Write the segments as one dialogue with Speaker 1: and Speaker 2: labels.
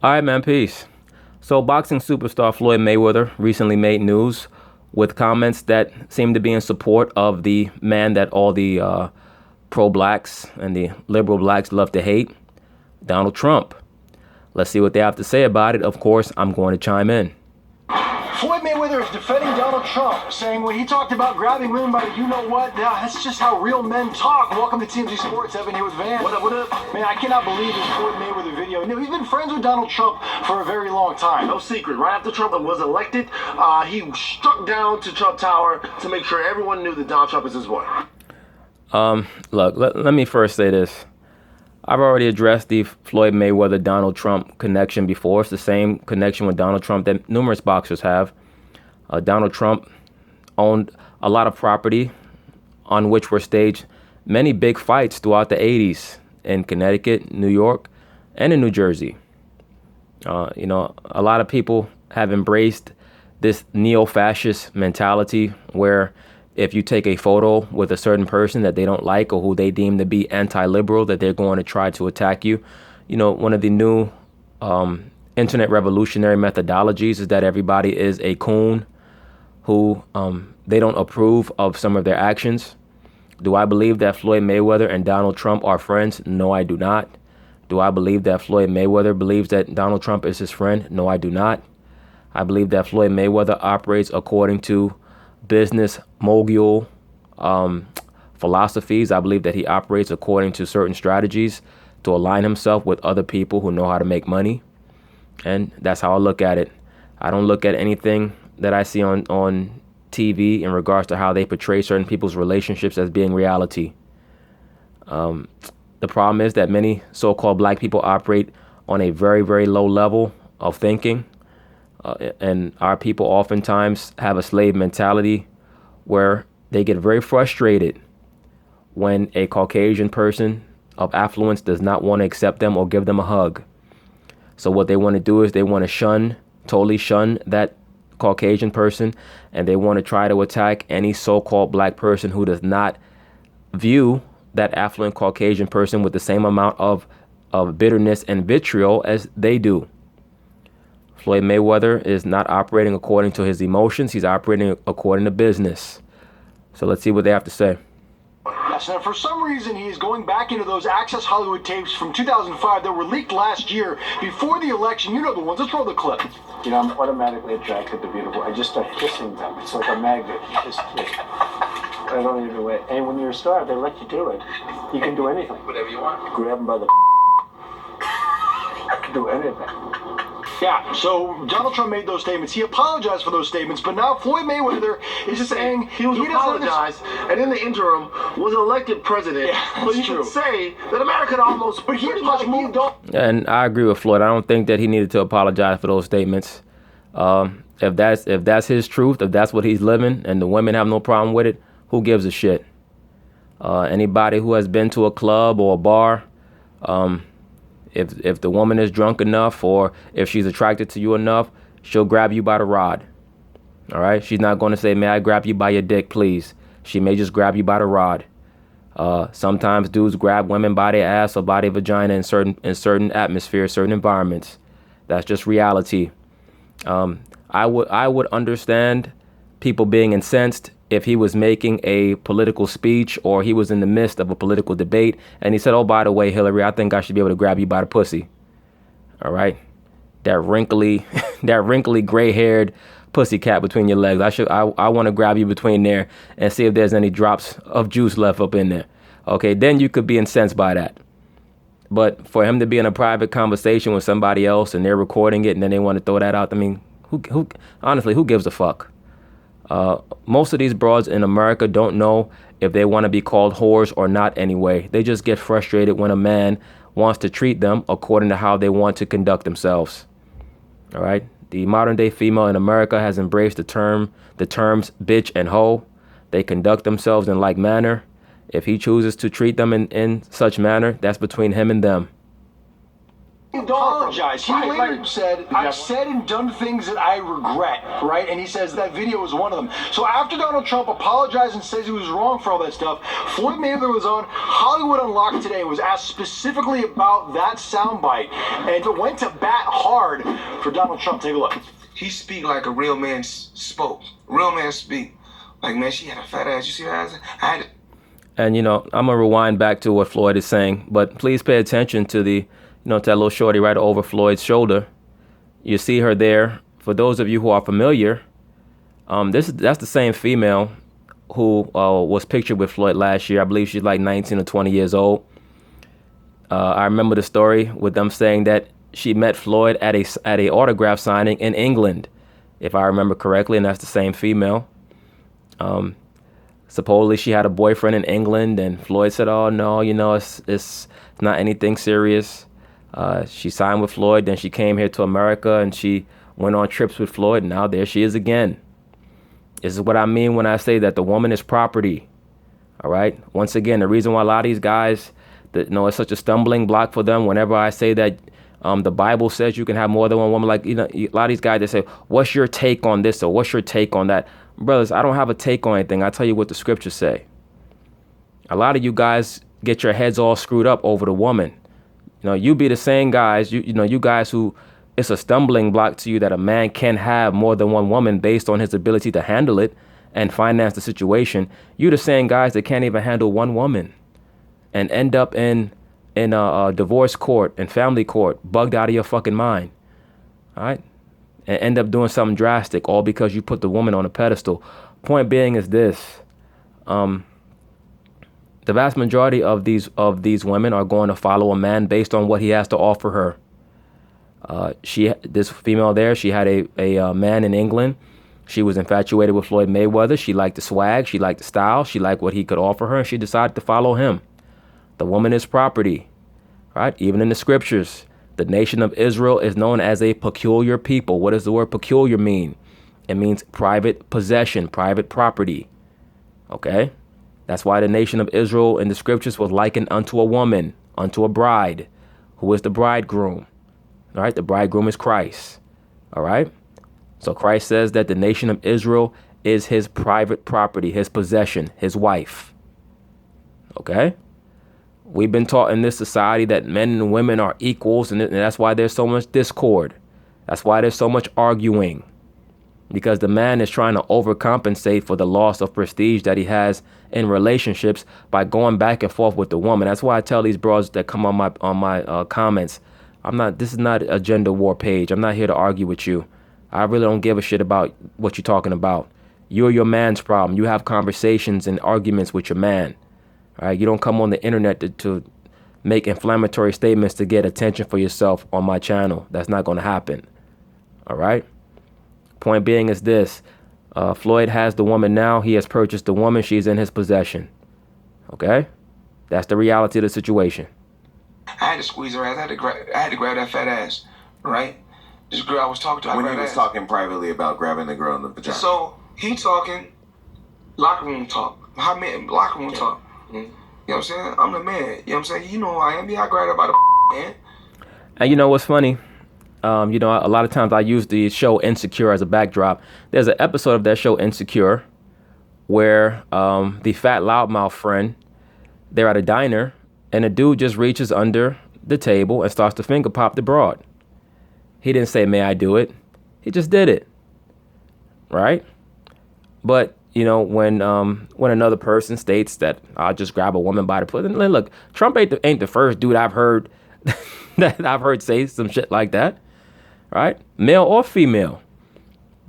Speaker 1: All right, man, peace. So, boxing superstar Floyd Mayweather recently made news with comments that seem to be in support of the man that all the pro-blacks and the liberal blacks love to hate, Donald Trump. Let's see what they have to say about it. Of course, I'm going to chime in.
Speaker 2: Floyd Mayweather is defending Donald Trump, saying when he talked about grabbing women by the you-know-what, that's just how real men talk. Welcome to TMZ Sports. Evan here with Van. What up? Man, I cannot believe this Floyd Mayweather video. You know, he's been friends with Donald Trump for a very long time.
Speaker 3: No secret. Right after Trump was elected, he struck down to Trump Tower to make sure everyone knew that Donald Trump is his boy.
Speaker 1: Look, let me first say this. I've already addressed the Floyd Mayweather-Donald Trump connection before. It's the same connection with Donald Trump that numerous boxers have. Donald Trump owned a lot of property on which were staged many big fights throughout the 80s in Connecticut, New York, and in New Jersey. A lot of people have embraced this neo-fascist mentality where if you take a photo with a certain person that they don't like or who they deem to be anti-liberal, that they're going to try to attack you. You know, one of the new internet revolutionary methodologies is that everybody is a coon who they don't approve of some of their actions. Do I believe that Floyd Mayweather and Donald Trump are friends? No, I do not. Do I believe that Floyd Mayweather believes that Donald Trump is his friend? No, I do not. I believe that Floyd Mayweather operates according to business mogul philosophies. I believe that he operates according to certain strategies to align himself with other people who know how to make money. And that's how I look at it. I don't look at anything that I see on TV in regards to how they portray certain people's relationships as being reality. The problem is that many so-called black people operate on a very, very low level of thinking. And our people oftentimes have a slave mentality where they get very frustrated when a Caucasian person of affluence does not want to accept them or give them a hug. So what they want to do is they want to totally shun that Caucasian person, and they want to try to attack any so-called black person who does not view that affluent Caucasian person with the same amount of bitterness and vitriol as they do. Floyd Mayweather is not operating according to his emotions. He's operating according to business. So let's see what they have to say.
Speaker 2: Yes, and for some reason he is going back into those Access Hollywood tapes from 2005 that were leaked last year before the election. You know the ones. Let's roll the clip.
Speaker 4: You know, I'm automatically attracted to beautiful. I just start kissing them. It's like a magnet. Just I don't even wait. And when you're a star, they let you do it. You can do anything.
Speaker 3: Whatever you want.
Speaker 4: Grab them by the I can do anything.
Speaker 2: Yeah, so Donald Trump made those statements. He apologized for those statements, but now Floyd Mayweather is just saying
Speaker 3: he was apologized, and in the interim was elected president.
Speaker 2: Yeah,
Speaker 3: but you could say that America had almost pretty much moved on.
Speaker 1: And I agree with Floyd. I don't think that he needed to apologize for those statements. If that's his truth, if that's what he's living, and the women have no problem with it, who gives a shit? Anybody who has been to a club or a bar, if the woman is drunk enough or if she's attracted to you enough, she'll grab you by the rod. All right? She's not going to say, may I grab you by your dick, please? She may just grab you by the rod. Sometimes dudes grab women by their ass or by their vagina in certain atmospheres, certain environments. That's just reality. I would understand people being incensed if he was making a political speech or he was in the midst of a political debate and he said, oh, by the way, Hillary, I think I should be able to grab you by the pussy. All right. That wrinkly gray-haired pussycat between your legs. I want to grab you between there and see if there's any drops of juice left up in there. Okay, then you could be incensed by that. But for him to be in a private conversation with somebody else and they're recording it and then they want to throw that out, I mean, honestly, who gives a fuck? Most of these broads in America don't know if they want to be called whores or not anyway. They just get frustrated when a man wants to treat them according to how they want to conduct themselves. All right. The modern day female in America has embraced the terms bitch and hoe. They conduct themselves in like manner. If he chooses to treat them in such manner, that's between him and them.
Speaker 2: apologized. He later said, I've said and done things that I regret, right? And he says that video was one of them. So after Donald Trump apologized and says he was wrong for all that stuff, Floyd Mayweather was on Hollywood Unlocked today and was asked specifically about that soundbite and went to bat hard for Donald Trump. Take a look.
Speaker 5: He speak like a real man spoke. Real man speak. Like, man, she had a fat ass. You see her ass? I had it.
Speaker 1: And, I'm going to rewind back to what Floyd is saying, but please pay attention to to that little shorty right over Floyd's shoulder. You see her there. For those of you who are familiar, that's the same female who was pictured with Floyd last year. I believe she's like 19 or 20 years old. I remember the story with them saying that she met Floyd at a autograph signing in England, if I remember correctly, and that's the same female. Supposedly she had a boyfriend in England, and Floyd said, "Oh no, it's not anything serious." She signed with Floyd, then she came here to America, and she went on trips with Floyd. And now there she is again. This is what I mean when I say that the woman is property. All right. Once again, the reason why a lot of these guys, it's such a stumbling block for them. Whenever I say that the Bible says you can have more than one woman, like a lot of these guys, they say, "What's your take on this?" or "What's your take on that?" Brothers, I don't have a take on anything. I tell you what the scriptures say. A lot of you guys get your heads all screwed up over the woman. You be the same guys, you guys who it's a stumbling block to you that a man can have more than one woman based on his ability to handle it and finance the situation. You the same guys that can't even handle one woman and end up in a divorce court and family court, bugged out of your fucking mind. All right? And end up doing something drastic, all because you put the woman on a pedestal. Point being is this. The vast majority of these women are going to follow a man based on what he has to offer her. This female there, she had a man in England. She was infatuated with Floyd Mayweather. She liked the swag. She liked the style. She liked what he could offer her, and she decided to follow him. The woman is property, right? Even in the scriptures, the nation of Israel is known as a peculiar people. What does the word peculiar mean? It means private possession, private property. Okay? That's why the nation of Israel in the scriptures was likened unto a woman, unto a bride. Who is the bridegroom? All right? The bridegroom is Christ. All right? So Christ says that the nation of Israel is his private property, his possession, his wife. Okay? We've been taught in this society that men and women are equals, and that's why there's so much discord. That's why there's so much arguing. Because the man is trying to overcompensate for the loss of prestige that he has in relationships by going back and forth with the woman. That's why I tell these bros that come on my comments, this is not a gender war page. I'm not here to argue with you. I really don't give a shit about what you're talking about. You're your man's problem. You have conversations and arguments with your man. All right, you don't come on the internet to make inflammatory statements to get attention for yourself on my channel. That's not going to happen. All right. Point being is this. Floyd has the woman now. He has purchased the woman. She's in his possession. Okay. That's the reality of the situation.
Speaker 5: I had to squeeze her ass. I had to grab that fat ass. Right? This girl I was talking to.
Speaker 6: When he was talking privately about grabbing the girl in the vagina.
Speaker 5: So he talking locker room talk. How men locker room talk. You know what I'm saying? I'm the man. You know what I'm saying? You know who I am. Yeah, I grabbed her by the man.
Speaker 1: And you know what's funny? A lot of times I use the show Insecure as a backdrop. There's an episode of that show Insecure where the fat loudmouth friend, they're at a diner, and a dude just reaches under the table and starts to finger pop the broad. He didn't say, "May I do it?" He just did it. Right? But when another person states that I'll just grab a woman by the pussy, look, Trump ain't the first dude I've heard that I've heard say some shit like that, right? Male or female.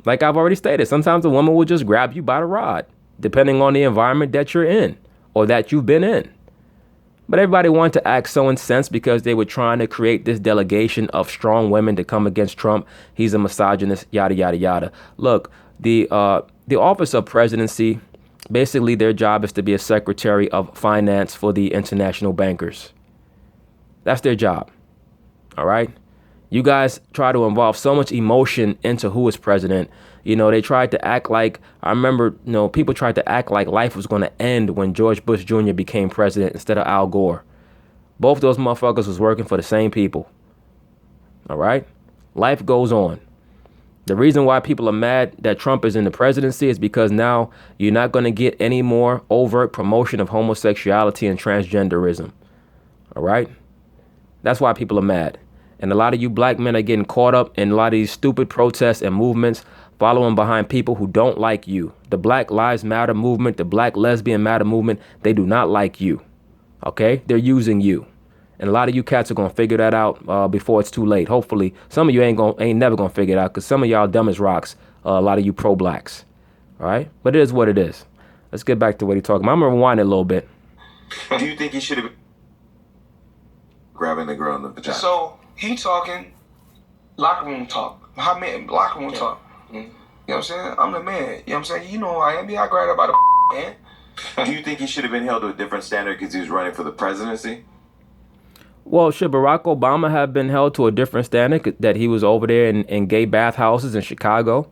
Speaker 1: Like I've already stated, sometimes a woman will just grab you by the rod, depending on the environment that you're in or that you've been in. But everybody wanted to act so incensed because they were trying to create this delegation of strong women to come against Trump. He's a misogynist, yada, yada, yada. Look, the office of presidency, basically their job is to be a secretary of finance for the international bankers. That's their job. All right. You guys try to involve so much emotion into who is president. They tried to act like, I remember, people tried to act like life was going to end when George Bush Jr. became president instead of Al Gore. Both those motherfuckers was working for the same people. All right? Life goes on. The reason why people are mad that Trump is in the presidency is because now you're not going to get any more overt promotion of homosexuality and transgenderism. All right? That's why people are mad. And a lot of you black men are getting caught up in a lot of these stupid protests and movements, following behind people who don't like you. The Black Lives Matter movement, the Black Lesbian Matter movement, they do not like you. Okay? They're using you. And a lot of you cats are going to figure that out before it's too late. Hopefully, some of you ain't never going to figure it out, because some of y'all dumb as rocks, a lot of you pro-blacks. All right? But it is what it is. Let's get back to what he's talking about. I'm going to rewind it a little bit.
Speaker 6: Do you think he should have been grabbing the girl in the vagina?
Speaker 5: So he talking locker room talk. How men locker room talk. You know what I'm saying? I'm the man. You know what I'm saying? You know who I am. I grabbed about a man.
Speaker 6: Do you think he should have been held to a different standard because he was running for the presidency?
Speaker 1: Well, should Barack Obama have been held to a different standard, that he was over there in gay bathhouses in Chicago,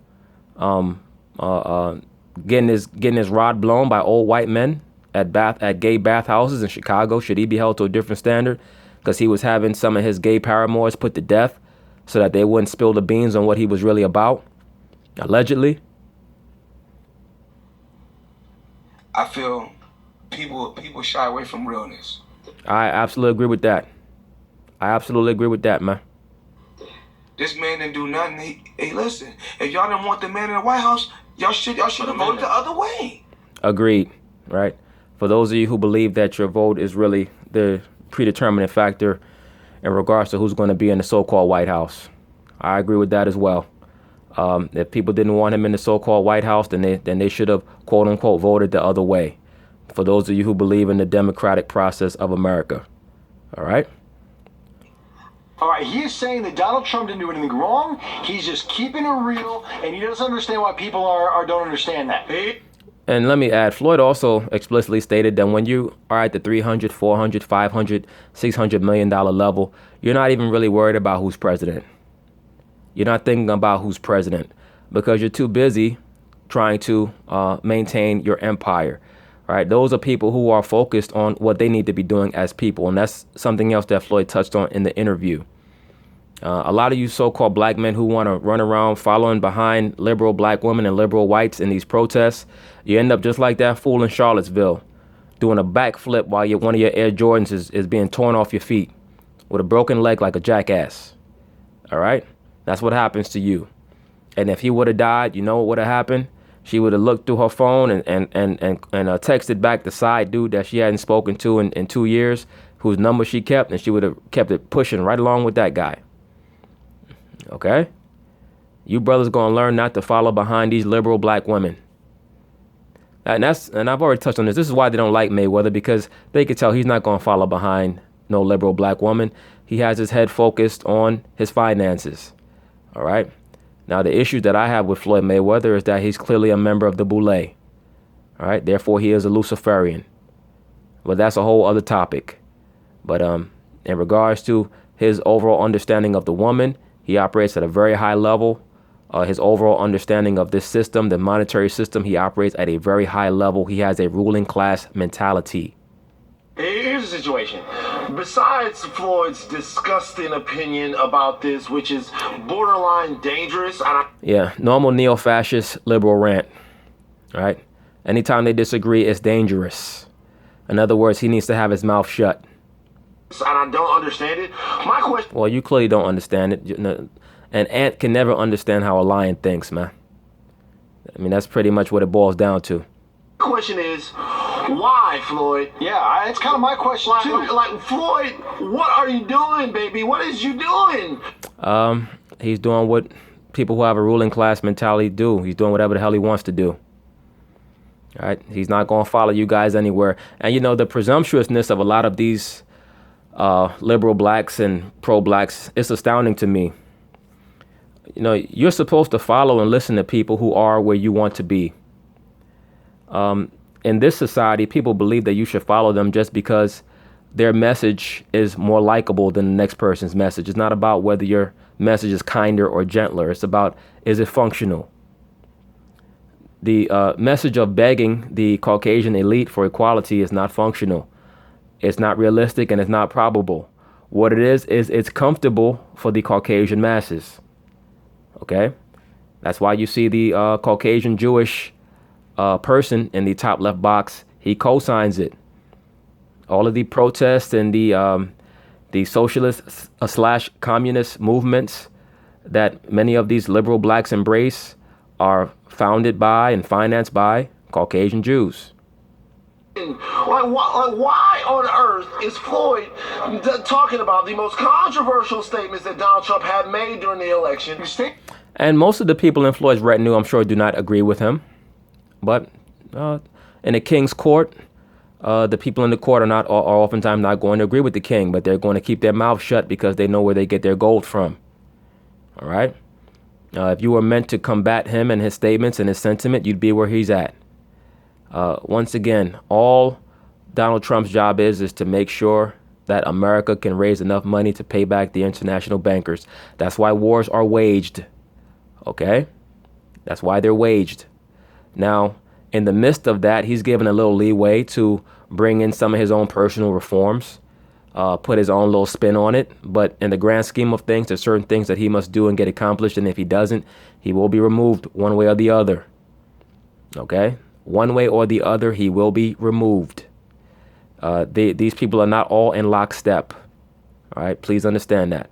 Speaker 1: getting his rod blown by old white men at gay bathhouses in Chicago? Should he be held to a different standard because he was having some of his gay paramours put to death so that they wouldn't spill the beans on what he was really about, allegedly?
Speaker 5: I feel people shy away from realness.
Speaker 1: I absolutely agree with that. Man.
Speaker 5: This man didn't do nothing. Hey, listen, if y'all didn't want the man in the White House, y'all should have voted the other way.
Speaker 1: Agreed, right? For those of you who believe that your vote is really the predetermining factor in regards to who's going to be in the so-called White House, I agree with that as well. If people didn't want him in the so-called White House, then they should have, quote unquote, voted the other way. For those of you who believe in the democratic process of America. All right?
Speaker 2: All right, he is saying that Donald Trump didn't do anything wrong. He's just keeping it real, and he doesn't understand why people don't understand that.
Speaker 1: And let me add, Floyd also explicitly stated that when you are at the 300, 400, 500, $600 million level, you're not even really worried about who's president. You're not thinking about who's president because you're too busy trying to maintain your empire. All right, those are people who are focused on what they need to be doing as people. And that's something else that Floyd touched on in the interview. A lot of you so-called black men who want to run around following behind liberal black women and liberal whites in these protests, you end up just like that fool in Charlottesville, doing a backflip while one of your Air Jordans is being torn off your feet with a broken leg like a jackass. All right? That's what happens to you. And if he would have died, you know what would have happened? She would have looked through her phone and texted back the side dude that she hadn't spoken to in 2 years, whose number she kept, and she would have kept it pushing right along with that guy. Okay? You brothers gonna learn not to follow behind these liberal black women. And I've already touched on this. This is why they don't like Mayweather, because they could tell he's not gonna follow behind no liberal black woman. He has his head focused on his finances. All right? Now, the issue that I have with Floyd Mayweather is that he's clearly a member of the Boule. All right? Therefore, he is a Luciferian. But that's a whole other topic. But in regards to his overall understanding of the woman, he operates at a very high level. His overall understanding of this system, the monetary system, he operates at a very high level. He has a ruling class mentality.
Speaker 3: Here's the situation. Besides Floyd's disgusting opinion about this, which is borderline dangerous,
Speaker 1: yeah, normal neo-fascist liberal rant. All right? Anytime they disagree, it's dangerous. In other words, he needs to have his mouth shut.
Speaker 3: And I don't understand it. My question...
Speaker 1: Well, you clearly don't understand it. An ant can never understand how a lion thinks, man. I mean, that's pretty much what it boils down to.
Speaker 3: My question is, why, Floyd?
Speaker 2: Yeah, it's kind of my question, too.
Speaker 3: Like, Floyd, what are you doing, baby? What is you doing?
Speaker 1: He's doing what people who have a ruling class mentality do. He's doing whatever the hell he wants to do. All right? He's not going to follow you guys anywhere. And, you know, the presumptuousness of a lot of these liberal blacks and pro-blacks, it's astounding to me. You know, you're supposed to follow and listen to people who are where you want to be. In this society, people believe that you should follow them just because their message is more likable than the next person's message. It's not about whether your message is kinder or gentler. It's about, is it functional? The message of begging the Caucasian elite for equality is not functional. It's not realistic and it's not probable. What it is it's comfortable for the Caucasian masses. Okay? That's why you see the Caucasian Jewish person in the top left box. He co-signs it. All of the protests and the socialist slash communist movements that many of these liberal blacks embrace are founded by and financed by Caucasian Jews.
Speaker 3: Why on earth is Floyd talking about the most controversial statements that Donald Trump had made during the election?
Speaker 1: And most of the people in Floyd's retinue, I'm sure, do not agree with him. But in a king's court, the people in the court are oftentimes not going to agree with the king, but they're going to keep their mouth shut because they know where they get their gold from. All right? If you were meant to combat him and his statements and his sentiment, you'd be where he's at. Once again, all Donald Trump's job is to make sure that America can raise enough money to pay back the international bankers. That's why wars are waged. Okay? That's why they're waged. Now, in the midst of that, he's given a little leeway to bring in some of his own personal reforms, put his own little spin on it. But in the grand scheme of things, there's certain things that he must do and get accomplished. And if he doesn't, he will be removed one way or the other. Okay? One way or the other, he will be removed. These people are not all in lockstep. All right? Please understand that.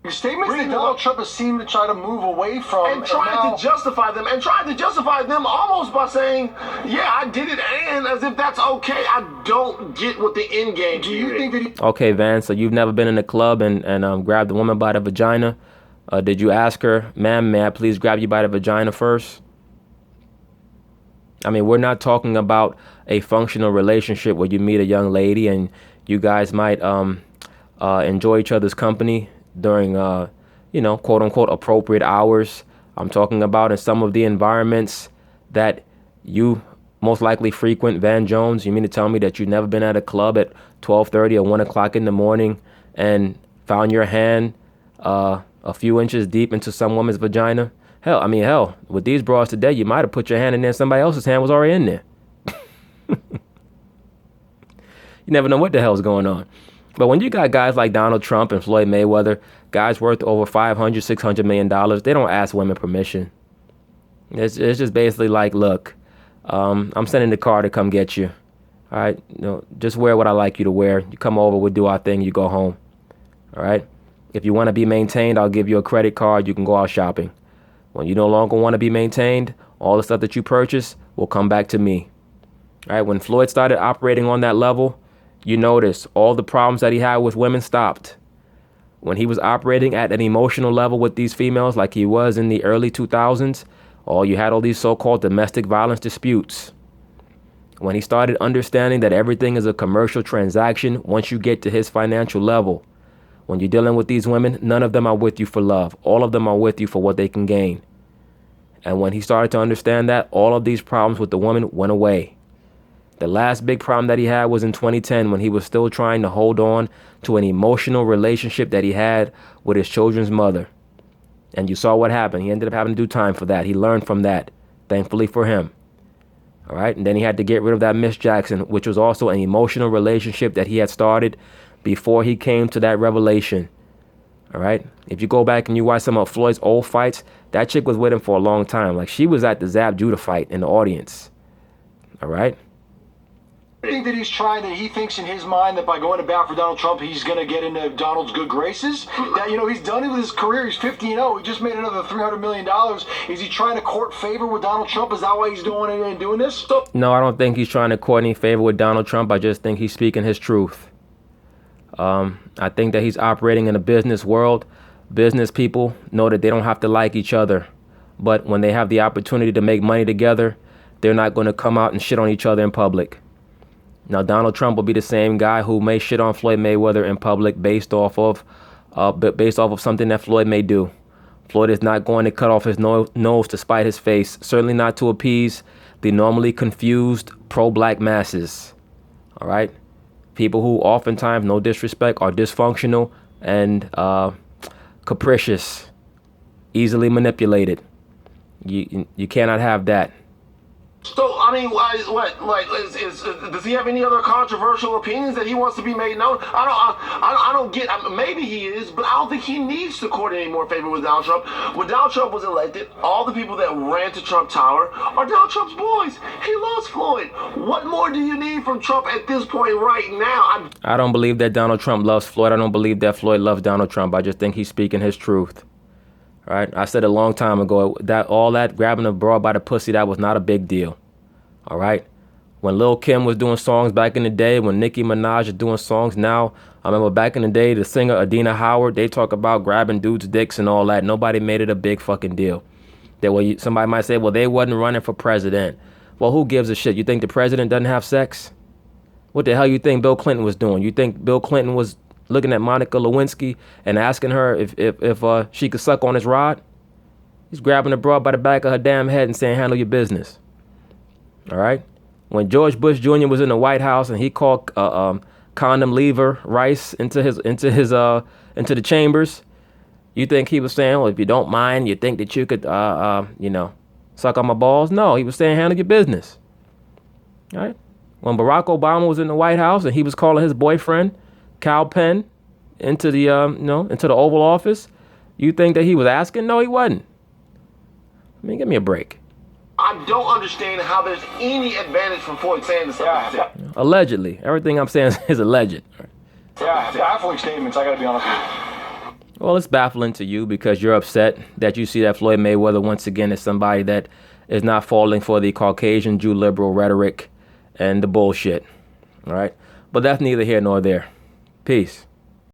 Speaker 2: Statements that Donald Trump has seemed to try to move away from.
Speaker 3: And tried to justify them almost by saying, yeah, I did it, and as if that's okay. I don't get what the end game
Speaker 2: Do you think that he...
Speaker 1: Okay, Van, so you've never been in a club and grabbed a woman by the vagina? Did you ask her, ma'am, may I please grab you by the vagina first? I mean, we're not talking about a functional relationship where you meet a young lady and you guys might enjoy each other's company during, quote unquote, appropriate hours. I'm talking about in some of the environments that you most likely frequent, Van Jones. You mean to tell me that you've never been at a club at 12:30 or 1 o'clock in the morning and found your hand a few inches deep into some woman's vagina? Hell, with these bras today, you might have put your hand in there. Somebody else's hand was already in there. You never know what the hell's going on. But when you got guys like Donald Trump and Floyd Mayweather, guys worth over $500, $600 million, they don't ask women permission. It's just basically like, look, I'm sending the car to come get you. All right, just wear what I like you to wear. You come over, we'll do our thing, you go home. All right. If you want to be maintained, I'll give you a credit card. You can go out shopping. When you no longer want to be maintained, all the stuff that you purchase will come back to me. All right. When Floyd started operating on that level, you notice all the problems that he had with women stopped. When he was operating at an emotional level with these females like he was in the early 2000s, you had all these so-called domestic violence disputes. When he started understanding that everything is a commercial transaction once you get to his financial level, when you're dealing with these women, none of them are with you for love. All of them are with you for what they can gain. And when he started to understand that, all of these problems with the woman went away. The last big problem that he had was in 2010 when he was still trying to hold on to an emotional relationship that he had with his children's mother. And you saw what happened. He ended up having to do time for that. He learned from that, thankfully for him. All right. And then he had to get rid of that Miss Jackson, which was also an emotional relationship that he had started before he came to that revelation. All right. If you go back and you watch some of Floyd's old fights, that chick was with him for a long time. Like, she was at the Zab Judah fight in the audience. All right.
Speaker 2: I think that he thinks in his mind that by going to bat for Donald Trump, he's going to get into Donald's good graces. That, he's done it with his career. He's 50-0. He just made another $300 million. Is he trying to court favor with Donald Trump? Is that why he's doing this?
Speaker 1: No, I don't think he's trying to court any favor with Donald Trump. I just think he's speaking his truth. I think that he's operating in a business world. Business people know that they don't have to like each other. But when they have the opportunity to make money together, they're not going to come out and shit on each other in public. Now, Donald Trump will be the same guy who may shit on Floyd Mayweather in public based off of something that Floyd may do. Floyd is not going to cut off his nose to spite his face, certainly not to appease the normally confused pro-black masses. All right? People who oftentimes, no disrespect, are dysfunctional and capricious, easily manipulated. You cannot have that.
Speaker 3: So I mean, what? Like, does he have any other controversial opinions that he wants to be made known? I don't get. Maybe he is, but I don't think he needs to court any more favor with Donald Trump. When Donald Trump was elected, all the people that ran to Trump Tower are Donald Trump's boys. He loves Floyd. What more do you need from Trump at this point right now?
Speaker 1: I don't believe that Donald Trump loves Floyd. I don't believe that Floyd loves Donald Trump. I just think he's speaking his truth. All right, I said a long time ago that all that grabbing a broad by the pussy, that was not a big deal. All right, when Lil' Kim was doing songs back in the day, when Nicki Minaj is doing songs now, I remember back in the day, the singer Adina Howard, they talk about grabbing dudes' dicks and all that. Nobody made it a big fucking deal. Somebody might say, well, they wasn't running for president. Well, who gives a shit? You think the president doesn't have sex? What the hell you think Bill Clinton was doing? You think Bill Clinton was looking at Monica Lewinsky and asking her if she could suck on his rod? He's grabbing the broad by the back of her damn head and saying, handle your business. All right? When George Bush Jr. was in the White House and he called condom lever Rice into the chambers, you think he was saying, well, if you don't mind, you think that you could suck on my balls? No, he was saying handle your business. All right? When Barack Obama was in the White House and he was calling his boyfriend Kal Penn into the into the Oval Office, you think that he was asking? No, he wasn't. I mean, give me a break.
Speaker 3: I don't understand how there's any advantage from Floyd saying this stuff.
Speaker 2: Yeah.
Speaker 1: Allegedly, everything I'm saying is alleged.
Speaker 2: Yeah, baffling statements, I gotta be honest with you.
Speaker 1: Well, it's baffling to you because you're upset that you see that Floyd Mayweather once again is somebody that is not falling for the Caucasian Jew liberal rhetoric and the bullshit. All right, but that's neither here nor there. Peace.